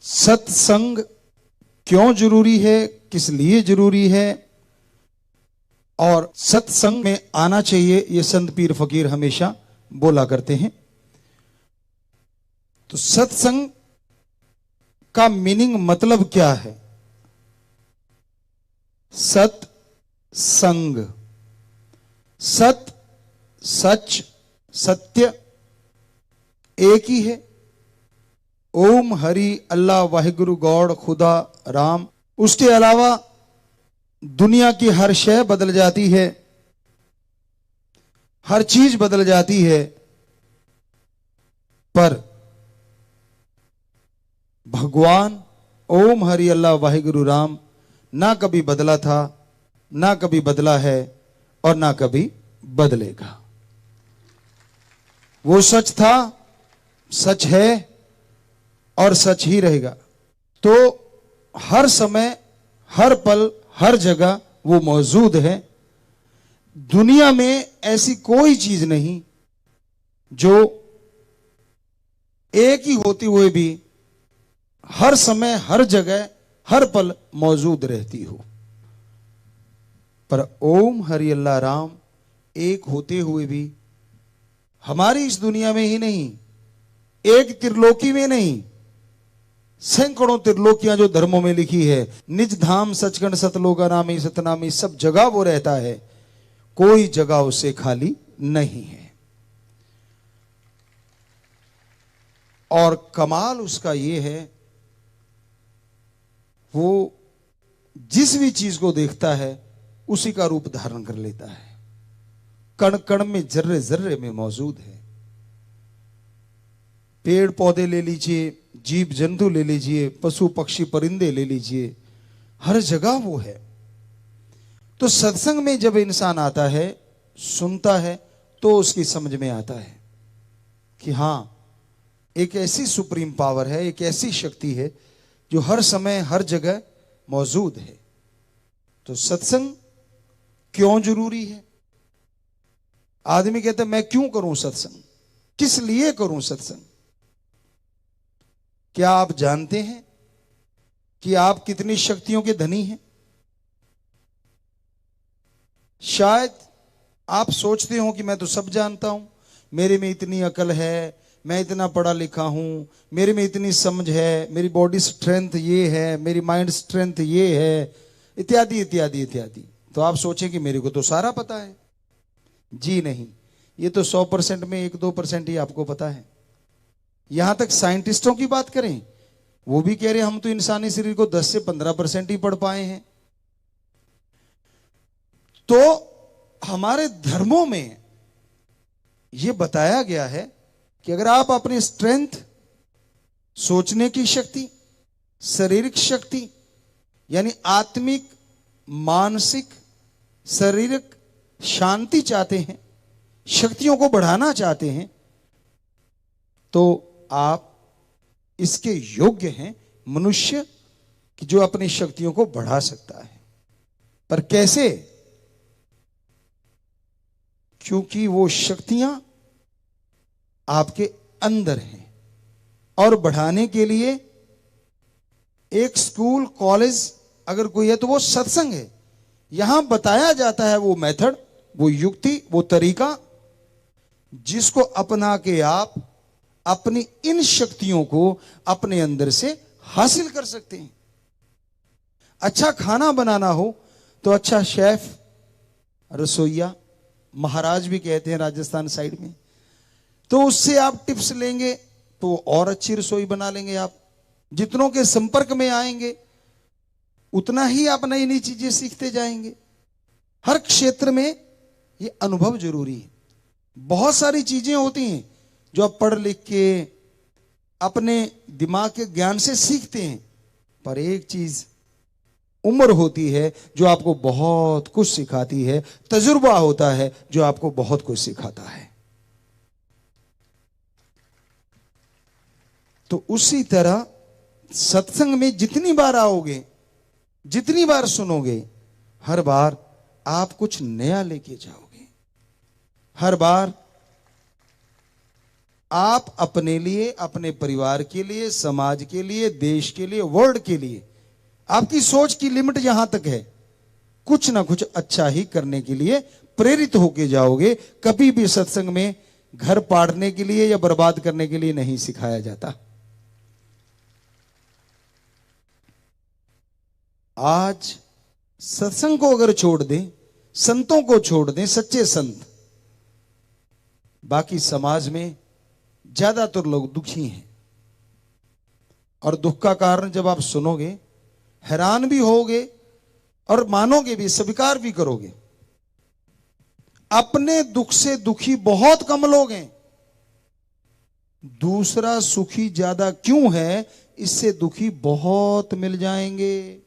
सत्संग क्यों जरूरी है, किस लिए जरूरी है और सत्संग में आना चाहिए, ये संत पीर फकीर हमेशा बोला करते हैं। तो सत्संग का मीनिंग मतलब क्या है? सत्संग, सत सच सत्य एक ही है। ओम हरि अल्लाह वाहिगुरु गॉड खुदा राम। उसके अलावा दुनिया की हर शय बदल जाती है, हर चीज बदल जाती है, पर भगवान ओम हरि अल्लाह वाहिगुरु राम ना कभी बदला था, ना कभी बदला है और ना कभी बदलेगा। वो सच था, सच है और सच ही रहेगा। तो हर समय, हर पल, हर जगह वो मौजूद है। दुनिया में ऐसी कोई चीज नहीं जो एक ही होते हुए भी हर समय, हर जगह, हर पल मौजूद रहती हो। पर ओम हरि अल्लाह राम एक होते हुए भी हमारी इस दुनिया में ही नहीं, एक त्रिलोकी में नहीं, सैकड़ों त्रिलोकियां जो धर्मों में लिखी है, निज धाम सचखंड सतलोका नामी सतनामी, सब जगह वो रहता है, कोई जगह उसे खाली नहीं है। और कमाल उसका ये है, वो जिस भी चीज को देखता है उसी का रूप धारण कर लेता है। कण कण में, जर्रे जर्रे में मौजूद है। पेड़ पौधे ले लीजिए, जीव जंतु ले लीजिए, पशु पक्षी परिंदे ले लीजिए, हर जगह वो है। तो सत्संग में जब इंसान आता है, सुनता है, तो उसकी समझ में आता है कि हां, एक ऐसी सुप्रीम पावर है, एक ऐसी शक्ति है जो हर समय हर जगह मौजूद है। तो सत्संग क्यों जरूरी है? आदमी कहता है मैं क्यों करूं सत्संग, किस लिए करूं सत्संग? क्या आप जानते हैं कि आप कितनी शक्तियों के धनी हैं? शायद आप सोचते हो कि मैं तो सब जानता हूं, मेरे में इतनी अकल है, मैं इतना पढ़ा लिखा हूं, मेरे में इतनी समझ है, मेरी बॉडी स्ट्रेंथ ये है, मेरी माइंड स्ट्रेंथ ये है, इत्यादि इत्यादि इत्यादि। तो आप सोचें कि मेरे को तो सारा पता है। जी नहीं, ये तो 100% में 1-2% ही आपको पता है। यहां तक साइंटिस्टों की बात करें, वो भी कह रहे हैं हम तो इंसानी शरीर को 10 से 15% ही पढ़ पाए हैं। तो हमारे धर्मों में यह बताया गया है कि अगर आप अपनी स्ट्रेंथ, सोचने की शक्ति, शारीरिक शक्ति यानी आत्मिक, मानसिक, शारीरिक शांति चाहते हैं, शक्तियों को बढ़ाना चाहते हैं, तो आप इसके योग्य हैं, मनुष्य कि जो अपनी शक्तियों को बढ़ा सकता है। पर कैसे? क्योंकि वो शक्तियां आपके अंदर हैं। और बढ़ाने के लिए एक स्कूल, कॉलेज अगर कोई है तो वो सत्संग है। यहां बताया जाता है वो मेथड, वो युक्ति, वो तरीका जिसको अपना के आप अपनी इन शक्तियों को अपने अंदर से हासिल कर सकते हैं। अच्छा खाना बनाना हो तो अच्छा शेफ, रसोईया, महाराज भी कहते हैं राजस्थान साइड में, तो उससे आप टिप्स लेंगे तो और अच्छी रसोई बना लेंगे। आप जितनों के संपर्क में आएंगे उतना ही आप नई नई चीजें सीखते जाएंगे। हर क्षेत्र में ये अनुभव जरूरी है। बहुत सारी चीजें होती हैं जो आप पढ़ लिख के अपने दिमाग के ज्ञान से सीखते हैं, पर एक चीज उम्र होती है जो आपको बहुत कुछ सिखाती है, तजुर्बा होता है जो आपको बहुत कुछ सिखाता है। तो उसी तरह सत्संग में जितनी बार आओगे, जितनी बार सुनोगे, हर बार आप कुछ नया लेके जाओगे। हर बार आप अपने लिए, अपने परिवार के लिए, समाज के लिए, देश के लिए, वर्ल्ड के लिए, आपकी सोच की लिमिट यहां तक है, कुछ ना कुछ अच्छा ही करने के लिए प्रेरित होके जाओगे। कभी भी सत्संग में घर पाड़ने के लिए या बर्बाद करने के लिए नहीं सिखाया जाता। आज सत्संग को अगर छोड़ दें, संतों को छोड़ दें, सच्चे संत, बाकी समाज में ज्यादातर लोग दुखी हैं। और दुख का कारण जब आप सुनोगे, हैरान भी होगे और मानोगे भी, स्वीकार भी करोगे। अपने दुख से दुखी बहुत कम लोग हैं, दूसरा सुखी ज्यादा क्यों है, इससे दुखी बहुत मिल जाएंगे।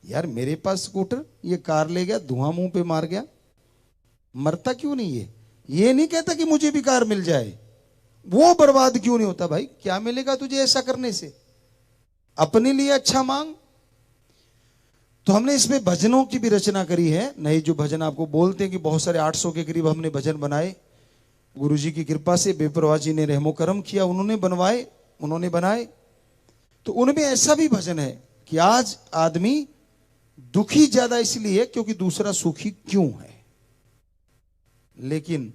यार मेरे पास स्कूटर, ये कार ले गया, धुआं मुंह पे मार गया, मरता क्यों नहीं है? ये नहीं कहता कि मुझे भी कार मिल जाए। वो बर्बाद क्यों नहीं होता? भाई क्या मिलेगा तुझे ऐसा करने से? अपने लिए अच्छा मांग। तो हमने इसमें भजनों की भी रचना करी है। नए जो भजन आपको बोलते हैं कि बहुत सारे 800 के करीब हमने भजन बनाए, गुरुजी की कृपा से, बेपरवाह जी ने रहमो करम किया, उन्होंने बनवाए, उन्होंने बनाए। तो उनमें ऐसा भी भजन है कि आज आदमी दुखी ज्यादा इसलिए क्योंकि दूसरा सुखी क्यों है। लेकिन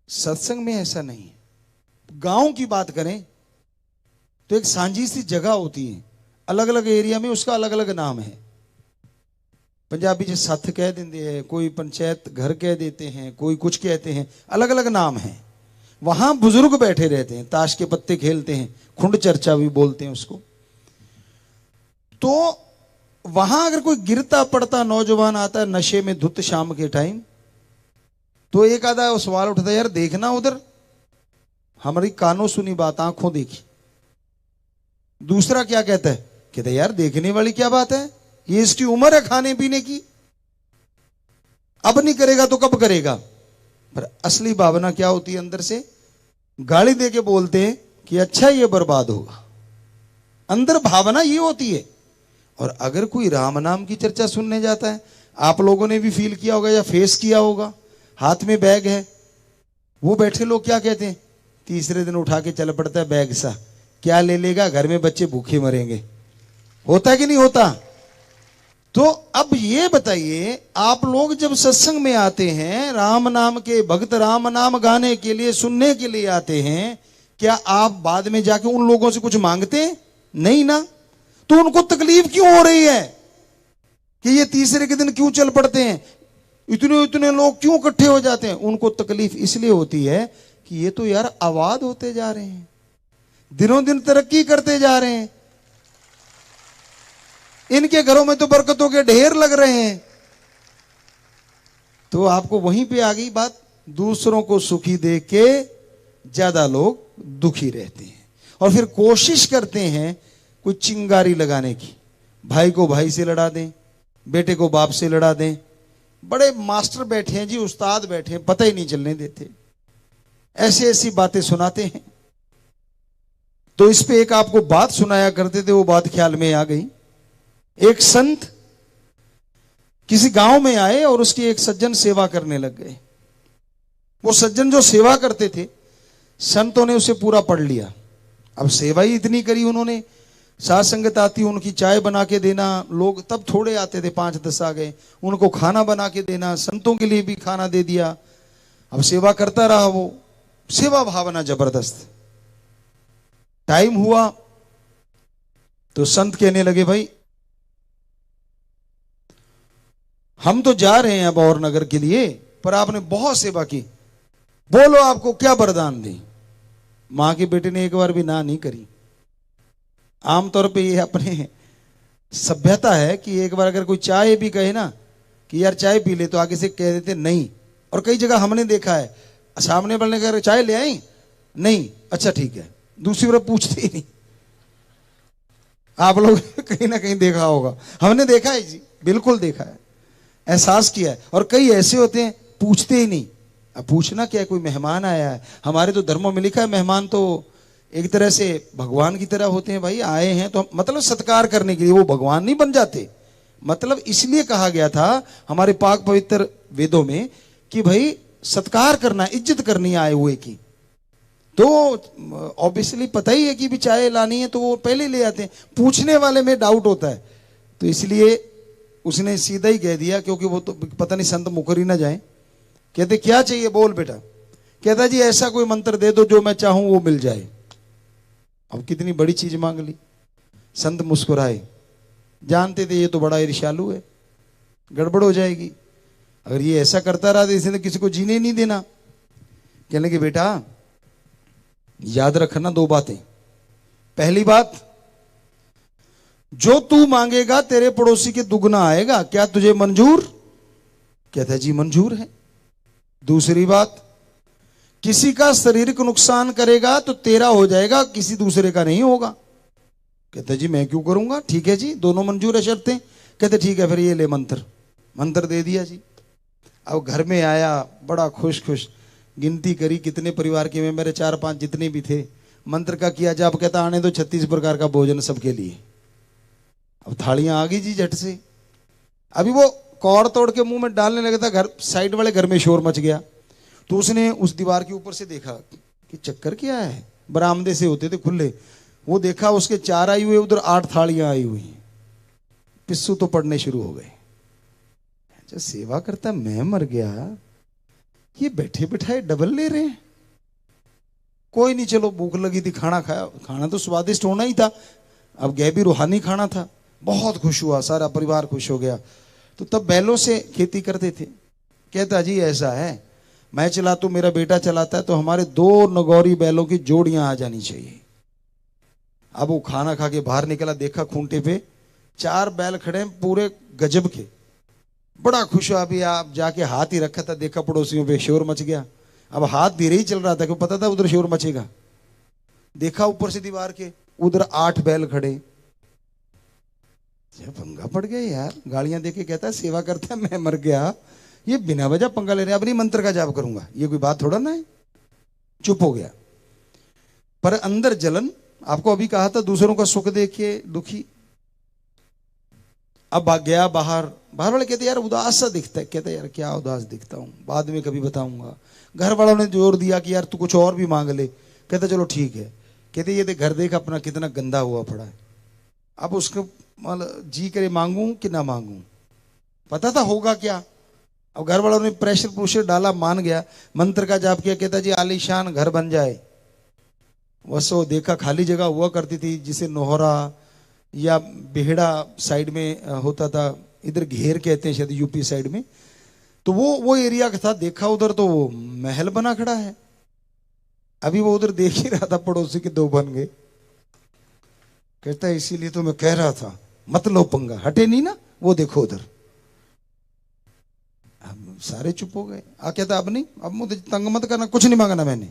सत्संग में ऐसा नहीं है। गांव की बात करें तो एक सांझी सी जगह होती है, अलग अलग एरिया में उसका अलग अलग नाम है। पंजाबी से सथ कह देते हैं, कोई पंचायत घर कह देते हैं, कोई कुछ कहते हैं, अलग अलग नाम है। वहां बुजुर्ग बैठे रहते हैं, ताश के पत्ते खेलते हैं, खुंड चर्चा भी बोलते हैं उसको। तो वहां अगर कोई गिरता पड़ता नौजवान आता है नशे में धुत शाम के टाइम, तो एक आधा सवाल उठता है, यार देखना उधर, हमारी कानों सुनी बात आंखों देखी। दूसरा क्या कहता है? कहता है यार देखने वाली क्या बात है, ये इसकी उम्र है खाने पीने की, अब नहीं करेगा तो कब करेगा। पर असली भावना क्या होती है? अंदर से गाली दे के बोलते हैं कि अच्छा ये बर्बाद होगा। अंदर भावना ये होती है। और अगर कोई राम नाम की चर्चा सुनने जाता है, आप लोगों ने भी फील किया होगा या फेस किया होगा, हाथ में बैग है, वो बैठे लोग क्या कहते हैं? तीसरे दिन उठा के चल पड़ता है बैग सा, क्या ले लेगा, घर में बच्चे भूखे मरेंगे। होता है कि नहीं होता? तो अब ये बताइए, आप लोग जब सत्संग में आते हैं, राम नाम के भक्त राम नाम गाने के लिए, सुनने के लिए आते हैं, क्या आप बाद में जाके उन लोगों से कुछ मांगते हैं? नहीं ना। तो उनको तकलीफ क्यों हो रही है कि ये तीसरे के दिन क्यों चल पड़ते हैं, इतने इतने लोग क्यों इकट्ठे हो जाते हैं? उनको तकलीफ इसलिए होती है कि ये तो यार आबाद होते जा रहे हैं, दिनों दिन तरक्की करते जा रहे हैं, इनके घरों में तो बरकतों के ढेर लग रहे हैं। तो आपको वहीं पे आ गई बात, दूसरों को सुखी देख के ज्यादा लोग दुखी रहते हैं और फिर कोशिश करते हैं कोई चिंगारी लगाने की, भाई को भाई से लड़ा दें, बेटे को बाप से लड़ा दें। बड़े मास्टर बैठे हैं जी, उस्ताद बैठे हैं, पता ही नहीं चलने देते, ऐसी ऐसी बातें सुनाते हैं। तो इस पे एक आपको बात सुनाया करते थे, वो बात ख्याल में आ गई। एक संत किसी गांव में आए और उसकी एक सज्जन सेवा करने लग गए। वो सज्जन जो सेवा करते थे, संतों ने उसे पूरा पढ़ लिया। अब सेवा ही इतनी करी उन्होंने, साथ संगत आती, उनकी चाय बना के देना, लोग तब थोड़े आते थे, 5-10 आ गए, उनको खाना बना के देना, संतों के लिए भी खाना दे दिया। अब सेवा करता रहा वो, सेवा भावना जबरदस्त। टाइम हुआ तो संत कहने लगे, भाई हम तो जा रहे हैं अब और नगर के लिए, पर आपने बहुत सेवा की, बोलो आपको क्या वरदान दें। मां के बेटे ने एक बार भी ना नहीं करी। आमतौर पे ये अपने सभ्यता है कि एक बार अगर कोई चाय भी कहे ना कि यार चाय पी ले, तो आगे से कह देते नहीं। और कई जगह हमने देखा है, सामने वाले कह चाय ले आई, नहीं, अच्छा ठीक है, दूसरी बार पूछते ही नहीं। आप लोग कहीं ना कहीं देखा होगा, हमने देखा है जी, बिल्कुल देखा है, एहसास किया है। और कई ऐसे होते हैं पूछते ही नहीं। अब पूछना क्या है, कोई मेहमान आया है, हमारे तो धर्मों में लिखा है मेहमान तो एक तरह से भगवान की तरह होते हैं। भाई आए हैं तो मतलब सत्कार करने के लिए, वो भगवान नहीं बन जाते। मतलब इसलिए कहा गया था हमारे पाक पवित्र वेदों में कि भाई सत्कार करना, इज्जत करनी आए हुए की। तो ऑब्वियसली पता ही है कि भी चाय लानी है तो वो पहले ले आते हैं, पूछने वाले में डाउट होता है। तो इसलिए उसने सीधा ही कह दिया, क्योंकि वो तो पता नहीं संत मुकर ही ना जाए। कहते क्या चाहिए बोल बेटा। कहता जी ऐसा कोई मंत्र दे दो जो मैं चाहूं वो मिल जाए। अब कितनी बड़ी चीज मांग ली। संत मुस्कुराए, जानते थे ये तो बड़ा ईर्ष्यालु है, गड़बड़ हो जाएगी, अगर ये ऐसा करता रहा तो इसने किसी को जीने नहीं देना। कहने लगे बेटा याद रखना दो बातें। पहली बात, जो तू मांगेगा तेरे पड़ोसी के दुगना आएगा, क्या तुझे मंजूर? कहता जी मंजूर है। दूसरी बात, किसी का शारीरिक नुकसान करेगा तो तेरा हो जाएगा, किसी दूसरे का नहीं होगा। कहता जी मैं क्यों करूंगा? ठीक है जी, दोनों मंजूर है शर्तें। कहते ठीक है फिर ये ले मंत्र। मंत्र दे दिया जी। अब घर में आया बड़ा खुश खुश, गिनती करी कितने परिवार के मेरे 4-5 जितने भी थे, मंत्र का किया जाप। कहता आने दो 36 प्रकार का भोजन सबके लिए। अब थालियां आ गई जी झट से। अभी वो कौड़ तोड़ के मुंह में डालने लगा था, घर साइड वाले घर में शोर मच गया। तो उसने उस दीवार के ऊपर से देखा कि चक्कर क्या है, बरामदे से होते थे खुले, वो देखा उसके 4 आई हुए, उधर 8 थालियां आई हुई। पिस्सू तो पड़ने शुरू हो गए। जो सेवा करता मैं मर गया, ये बैठे बिठाए डबल ले रहे हैं। कोई नहीं, चलो भूख लगी थी खाना खाया, खाना तो स्वादिष्ट होना ही था, अब गए भी रूहानी खाना था। बहुत खुश हुआ, सारा परिवार खुश हो गया। तो तब बैलों से खेती करते थे। कहता जी ऐसा है, मैं चलाता हूं, मेरा बेटा चलाता है, तो हमारे 2 नगौरी बैलों की जोड़ियां आ जानी चाहिए। अब वो खाना खा के बाहर निकला, देखा खूंटे पे 4 बैल खड़े पूरे गजब के। बड़ा खुश हुआ। अभी आप जाके हाथ ही रखा था, देखा पड़ोसियों पे शोर मच गया। अब हाथ धीरे ही चल रहा था, क्योंकि पता था उधर शोर मचेगा। देखा ऊपर से दीवार के, उधर 8 बैल खड़े। पंगा पड़ गया यार, गालियां देके कहता है सेवा करता है मैं मर गया, ये बिना वजह पंगा ले रहे। अब नहीं मंत्र का जाप करूंगा, ये कोई बात थोड़ा ना है। चुप हो गया, पर अंदर जलन। आपको अभी कहा था दूसरों का सुख देख के दुखी। अब भाग गया बाहर। बाहर वाले कहते यार उदास सा दिखता है। कहता यार क्या उदास दिखता हूं, बाद में कभी बताऊंगा। घर वालों ने जोर दिया कि यार तू कुछ और भी मांग ले। कहता चलो ठीक है। कहते ये देख घर देख अपना कितना गंदा हुआ पड़ा है। अब उसको मतलब जी करे मांगू कि ना मांगू, पता था होगा क्या। अब घर वालों ने प्रेशर प्रूशर डाला, मान गया, मंत्र का जाप किया। कहता जी आलीशान घर बन जाए। वसो देखा खाली जगह हुआ करती थी, जिसे नोहरा या बेहड़ा साइड में होता था, इधर घेर कहते हैं शायद यूपी साइड में। तो वो एरिया का था। देखा उधर तो वो महल बना खड़ा है। अभी वो उधर देख ही रहा था, पड़ोसी के 2 बन गए। कहता है इसीलिए तो मैं कह रहा था मत लो पंगा, हटे नहीं ना, वो देखो उधर। अब सारे चुप हो गए। कहता अब नहीं, अब मुझे तंग मत करना, कुछ नहीं मांगना मैंने।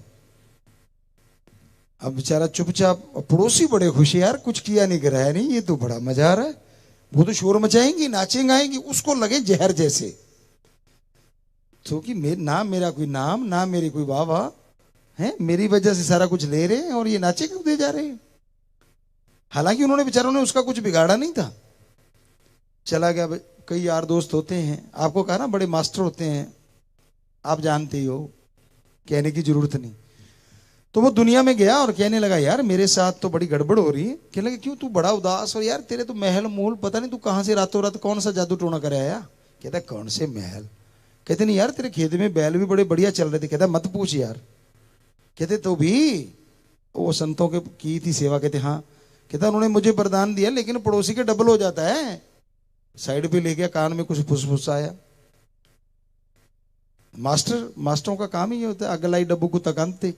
अब बेचारा चुपचाप। पड़ोसी बड़े खुश है यार, कुछ किया नहीं कराया नहीं, ये तो बड़ा मजा आ रहा है। वो तो शोर मचाएंगी, नाचेंगे, आएंगी, उसको लगे जहर जैसे। तो कि ना मेरा कोई नाम, ना मेरी कोई वाह है, मेरी वजह से सारा कुछ ले रहे हैं और ये नाचे क्यों दे जा रहे हैं। हालांकि उन्होंने बेचारों ने उसका कुछ बिगाड़ा नहीं था। चला गया। कई यार दोस्त होते हैं, आपको कहा ना बड़े मास्टर होते हैं, आप जानते ही हो, कहने की जरूरत नहीं। तो वो दुनिया में गया और कहने लगा यार मेरे साथ तो बड़ी गड़बड़ हो रही है। कहने लगा क्यों, तू बड़ा उदास, और यार तेरे तो महल मूल पता नहीं तू कहां से रातों रात कौन सा जादू टोना कर आया। कहता कौन से महल। कहते नहीं यार तेरे खेत में बैल भी बड़े बढ़िया चल रहे थे। कहता मत पूछ यार। कहते तो भी वो संतों के की थी सेवा। कहते हाँ। कहता उन्होंने मुझे वरदान दिया, लेकिन पड़ोसी के डबल हो जाता है। साइड पे ले गया, कान में कुछ फुसफुसाया। मास्टरों का काम ही ये होता है, अगलाई डब्बू को तकानते।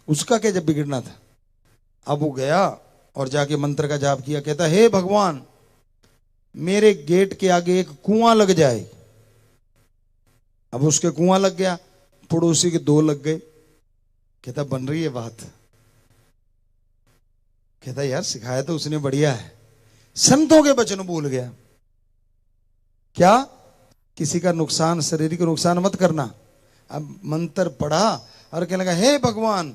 उसका क्या जब बिगड़ना था। अब वो गया और जाके मंत्र का जाप किया। कहता हे भगवान, मेरे गेट के आगे एक कुआं लग जाए। अब उसके कुआं लग गया, पड़ोसी के 2 लग गए। कहता बन रही है बात। कहता यार सिखाया तो उसने बढ़िया है। संतों के वचन भूल गया। क्या, किसी का नुकसान, शारीरिक नुकसान मत करना। अब मंत्र पढ़ा और कहने लगा हे भगवान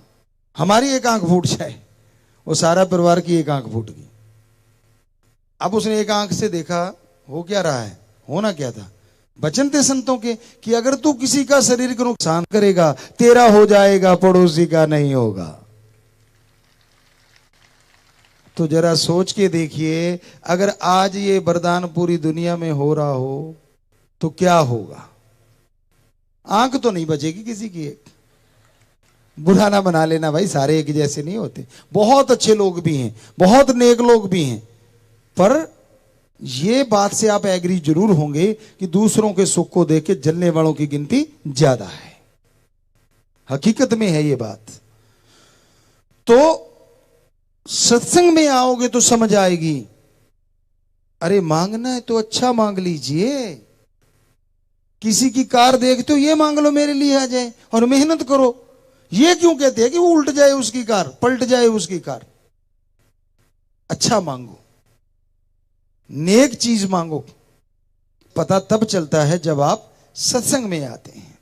हमारी एक आंख फूट जाए। वो सारा परिवार की एक आंख फूट गई। अब उसने एक आंख से देखा हो क्या रहा है, होना क्या था, वचन थे संतों के कि अगर तू किसी का शरीर को नुकसान करेगा, तेरा हो जाएगा, पड़ोसी का नहीं होगा। तो जरा सोच के देखिए, अगर आज ये वरदान पूरी दुनिया में हो रहा हो तो क्या होगा। आंख तो नहीं बचेगी किसी की। एक बुरा ना बना लेना भाई, सारे एक जैसे नहीं होते। बहुत अच्छे लोग भी हैं, बहुत नेक लोग भी हैं, पर ये बात से आप एग्री जरूर होंगे कि दूसरों के सुख को देख के जलने वालों की गिनती ज्यादा है। हकीकत में है ये बात। तो सत्संग में आओगे तो समझ आएगी। अरे मांगना है तो अच्छा मांग लीजिए। किसी की कार देखते हो, ये मांग लो मेरे लिए आ जाए, और मेहनत करो। ये क्यों कहते हैं कि वो उल्ट जाए उसकी कार, पलट जाए उसकी कार। अच्छा मांगो, नेक चीज मांगो। पता तब चलता है जब आप सत्संग में आते हैं।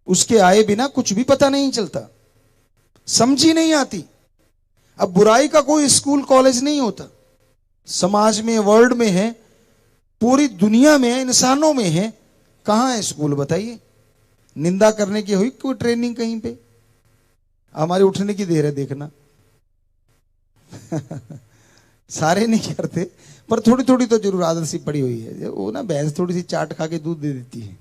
उसके आए बिना कुछ भी पता नहीं चलता, समझ ही नहीं आती। अब बुराई का कोई स्कूल कॉलेज नहीं होता। समाज में, वर्ल्ड में है, पूरी दुनिया में, इंसानों में है। कहां है स्कूल बताइए। निंदा करने की हुई कोई ट्रेनिंग कहीं पे? हमारे उठने की देर है देखना। सारे नहीं करते, पर थोड़ी थोड़ी तो जरूर आदत सी पड़ी हुई है। वो ना भैंस थोड़ी सी चाट खा के दूध दे देती है,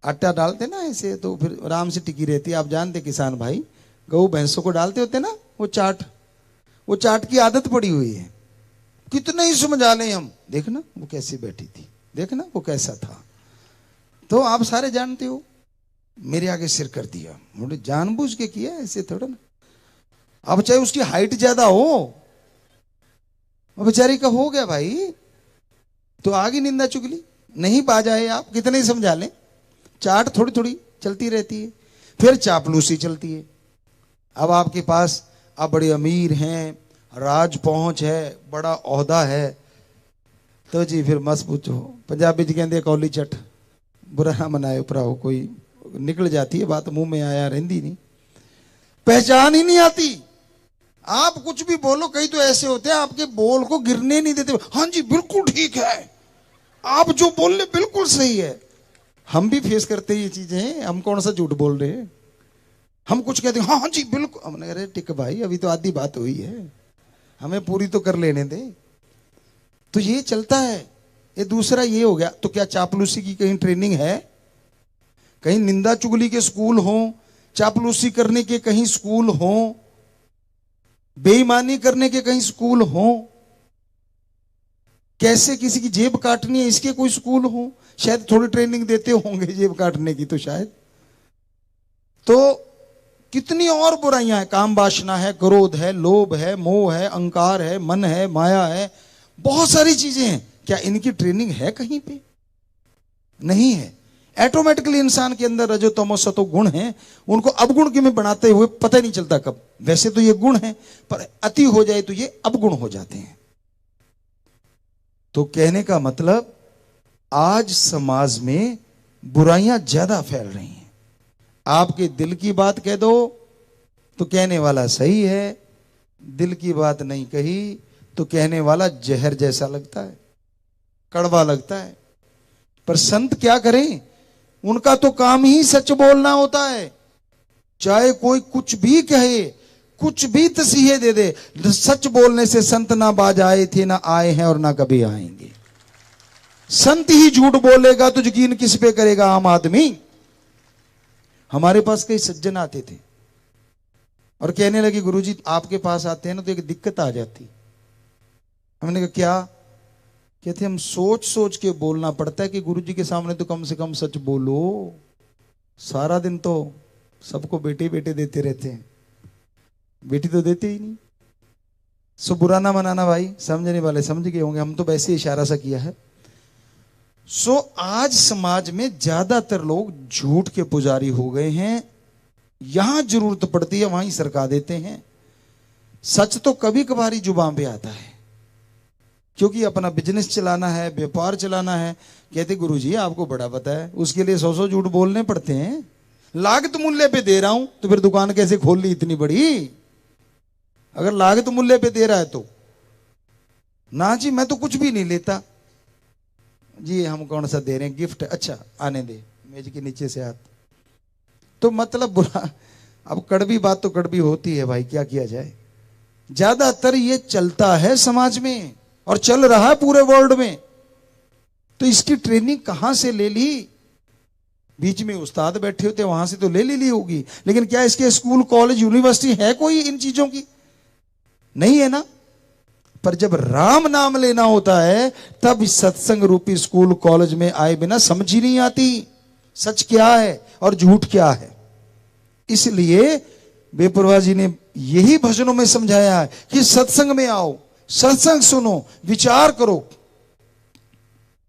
आटा डालते ना ऐसे, तो फिर आराम से टिकी रहती है। आप जानते किसान भाई, गऊ भैंसों को डालते होते ना वो चाट की आदत पड़ी हुई है। कितना ही समझा लें हम, देखना वो कैसी बैठी थी, देखना वो कैसा था। तो आप सारे जानते हो, मेरे आगे सिर कर दिया, मुझे जानबूझ के किया, ऐसे थोड़ा ना। अब चाहे उसकी हाइट ज्यादा हो, बेचारी का हो गया भाई, तो आगे निंदा चुगली नहीं पा जाए। आप कितने ही समझा लें, चाट थोड़ी थोड़ी चलती रहती है। फिर चापलूसी चलती है। अब आपके पास, आप बड़े अमीर हैं, राज पहुंच है, बड़ा ओहदा है, तो जी फिर मत पूछो। पंजाबी जी कहते कौली चट, बुरा ना मनाए उपरा हो, कोई निकल जाती है बात, मुंह में आया रहती नहीं, पहचान ही नहीं आती। आप कुछ भी बोलो, कई तो ऐसे होते हैं आपके बोल को गिरने नहीं देते। हाँ जी बिल्कुल ठीक है, आप जो बोल रहे बिल्कुल सही है। हम भी फेस करते हैं ये चीजें, हम कौन सा झूठ बोल रहे हैं। हम कुछ कहते हैं हाँ जी बिल्कुल, हमने अरे टिक भाई, अभी तो आधी बात हुई है, हमें पूरी तो कर लेने दे। तो ये चलता है। ये दूसरा ये हो गया। तो क्या चापलूसी की कहीं ट्रेनिंग है? कहीं निंदा चुगली के स्कूल हो, चापलूसी करने के कहीं स्कूल हो, बेईमानी करने के कहीं स्कूल हो, कैसे किसी की जेब काटनी है इसके कोई स्कूल हो? शायद थोड़ी ट्रेनिंग देते होंगे जेब काटने की, तो शायद। तो कितनी और बुराइयां हैं, काम वासना है, क्रोध है, लोभ है, मोह है, अहंकार है, मन है, माया है, बहुत सारी चीजें हैं। क्या इनकी ट्रेनिंग है कहीं पे? नहीं है। ऑटोमेटिकली इंसान के अंदर रजो तमो सतो गुण हैं, उनको अवगुण के में बनाते हुए पता ही नहीं चलता कब। वैसे तो ये गुण है, पर अति हो जाए तो ये अवगुण हो जाते हैं। तो कहने का मतलब, आज समाज में बुराइयां ज्यादा फैल रही हैं। आपके दिल की बात कह दो तो कहने वाला सही है, दिल की बात नहीं कही तो कहने वाला जहर जैसा लगता है, कड़वा लगता है। पर संत क्या करें, उनका तो काम ही सच बोलना होता है। चाहे कोई कुछ भी कहे, कुछ भी तसीहे दे दे, सच बोलने से संत ना बाज आए थे, ना आए हैं और ना कभी आएंगे। संत ही झूठ बोलेगा तो यकीन किस पे करेगा आम आदमी? हमारे पास कई सज्जन आते थे और कहने लगे गुरुजी आपके पास आते हैं ना तो एक दिक्कत आ जाती। हमने कहा क्या? कहते हम सोच सोच के बोलना पड़ता है कि गुरुजी के सामने तो कम से कम सच बोलो। सारा दिन तो सबको बेटे बेटे देते रहते हैं, बेटी तो देते ही नहीं। सो बुरा ना मनाना भाई, समझने वाले समझ गए होंगे, हम तो वैसे ही इशारा सा किया है। सो आज समाज में ज्यादातर लोग झूठ के पुजारी हो गए हैं। यहां जरूरत पड़ती है वहीं सरका देते हैं। सच तो कभी कभार ही जुबान पे आता है, क्योंकि अपना बिजनेस चलाना है, व्यापार चलाना है। कहते गुरुजी आपको बड़ा पता है, उसके लिए 100 झूठ बोलने पड़ते हैं। लागत मूल्य पे दे रहा हूं तो फिर दुकान कैसे खोल ली इतनी बड़ी? अगर लागत मूल्य पे दे रहा है तो ना जी, मैं तो कुछ भी नहीं लेता। जी हम कौन सा दे रहे हैं गिफ्ट, अच्छा आने दे मेज के नीचे से हाथ। तो मतलब बुरा, अब कड़वी बात तो कड़वी होती है भाई, क्या किया जाए। ज्यादातर ये चलता है समाज में और चल रहा है पूरे वर्ल्ड में। तो इसकी ट्रेनिंग कहां से ले ली? बीच में उस्ताद बैठे होते वहां से तो ले ली होगी, लेकिन क्या इसके स्कूल कॉलेज यूनिवर्सिटी है कोई इन चीजों की? नहीं है ना। पर जब राम नाम लेना होता है तब इस सत्संग रूपी स्कूल कॉलेज में आए बिना समझ ही नहीं आती सच क्या है और झूठ क्या है। इसलिए बेपरवाह जी ने यही भजनों में समझाया है कि सत्संग में आओ, सत्संग सुनो, विचार करो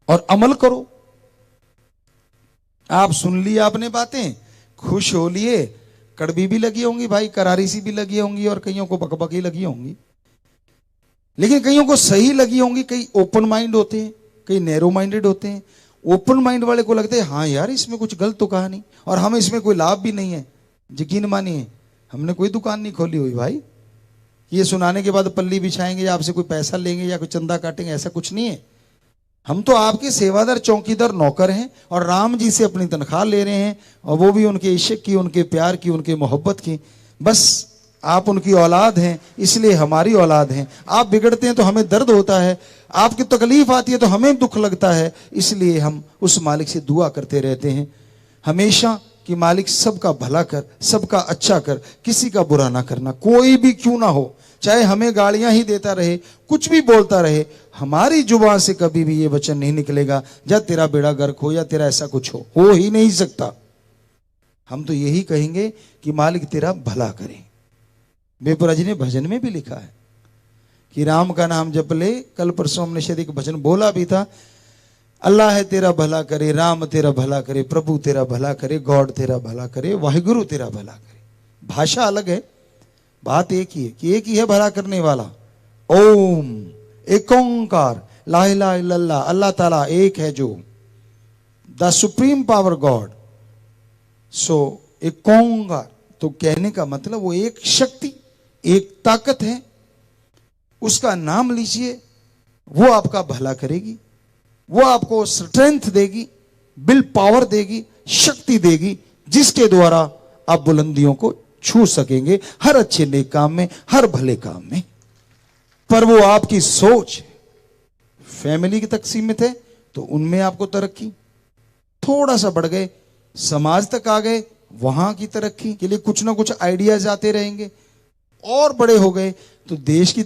और अमल करो। आप सुन ली आपने बातें, खुश हो लिए, कड़वी भी लगी होंगी भाई, करारी सी भी लगी होंगी और कईयों को बकबकी लगी होंगी, लेकिन कईयों को सही लगी होंगी। कई ओपन माइंड होते हैं, कई नैरो माइंडेड होते हैं। ओपन माइंड वाले को लगता है हाँ यार इसमें कुछ गलत तो कहा नहीं और हमें इसमें कोई लाभ भी नहीं है। यकीन मानिए हमने कोई दुकान नहीं खोली हुई भाई, ये सुनाने के बाद पल्ली बिछाएंगे या आपसे कोई पैसा लेंगे या कोई चंदा काटेंगे, ऐसा कुछ नहीं है। हम तो आपके सेवादार, चौकीदार, नौकर हैं और राम जी से अपनी तनख्वाह ले रहे हैं, और वो भी उनके इश्क की, उनके प्यार की, उनके मोहब्बत की। बस आप उनकी औलाद हैं इसलिए हमारी औलाद हैं। आप बिगड़ते हैं तो हमें दर्द होता है, आपकी तकलीफ आती है तो हमें दुख लगता है, इसलिए हम उस मालिक से दुआ करते रहते हैं हमेशा कि मालिक सबका भला कर, सबका अच्छा कर, किसी का बुरा ना करना, कोई भी क्यों ना हो, चाहे हमें गालियां ही देता रहे, कुछ भी बोलता रहे, हमारी जुबान से कभी भी ये वचन नहीं निकलेगा जा तेरा बेड़ा गर्क हो या तेरा ऐसा कुछ हो ही नहीं सकता। हम तो यही कहेंगे कि मालिक तेरा भला करे। बेपरवाह जी ने भजन में भी लिखा है कि राम का नाम जप ले। कल परसों हमने शायद एक भजन बोला भी था, अल्लाह है तेरा भला करे, राम तेरा भला करे, प्रभु तेरा भला करे, गॉड तेरा भला करे, वाहिगुरु तेरा भला करे। भाषा अलग है, बात एक ही है कि एक ही है भला करने वाला। ओम, एक ओंकार, ला इलाहा इल्लल्लाह, अल्लाह ताला एक है जो द सुप्रीम पावर गॉड। सो एक ओंकार, तो कहने का मतलब वो एक शक्ति, एक ताकत है, उसका नाम लीजिए, वो आपका भला करेगी, वो आपको स्ट्रेंथ देगी, विल पावर देगी, शक्ति देगी, जिसके द्वारा आप बुलंदियों को छू सकेंगे हर अच्छे नेक काम में, हर भले काम में। पर वो आपकी सोच फैमिली तक सीमित है तो उनमें आपको तरक्की, थोड़ा सा बढ़ गए समाज तक आ गए, वहां की तरक्की के लिए कुछ ना कुछ आइडियाज आते रहेंगे, और बड़े हो गए तो देश की